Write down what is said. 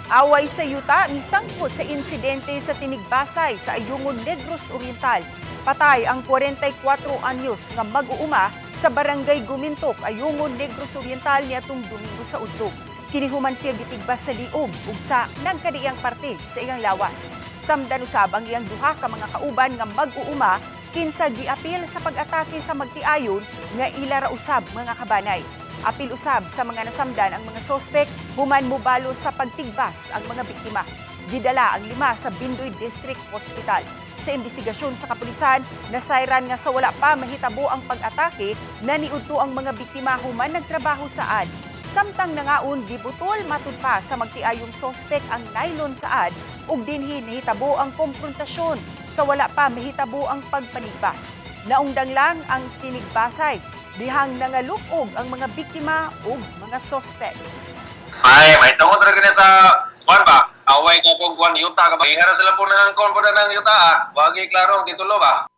Away sa yuta misangkot sa insidente sa Tinigbasay sa Ayungod, Negros Oriental. Patay ang 44 anyos nga mag-uuma sa barangay Gumintok, Ayungod, Negros Oriental niadtong Domingo sa udto. Kinihuman siya gitigbas sa liog ug sa nagkadiyang parte sa iyang lawas. Samdan usab ang iyang duha ka mga kauban nga mag-uuma kinsa giapil sa pag-atake sa magtiayon nga ila ra usab mga kabanay. Apil usab sa mga nasamdan ang mga sospek human mobalo sa pagtigbas ang mga biktima. Gidala ang 5 sa Bindoy District Hospital. Sa investigasyon sa kapulisan, nasayran nga sa wala pa mahitabo ang pag-atake na niudto ang mga biktima human nagtrabaho saad. Samtang nangaon gibutol matud pa sa magtiayong sospek ang nylon saad ug dinhi nahitabo ang komprontasyon sa wala pa mahitabo ang pagpanigbas. Naungdang lang ang Tinigbasay dihang nangalukog ang mga biktima ug mga sospek. Ay, may tungod ra gani sa kuan ba? Away ka kung kuan yuta ka ba? Ihara sila po ng kon po ng yuta. Wagi klaro ang titulo ba?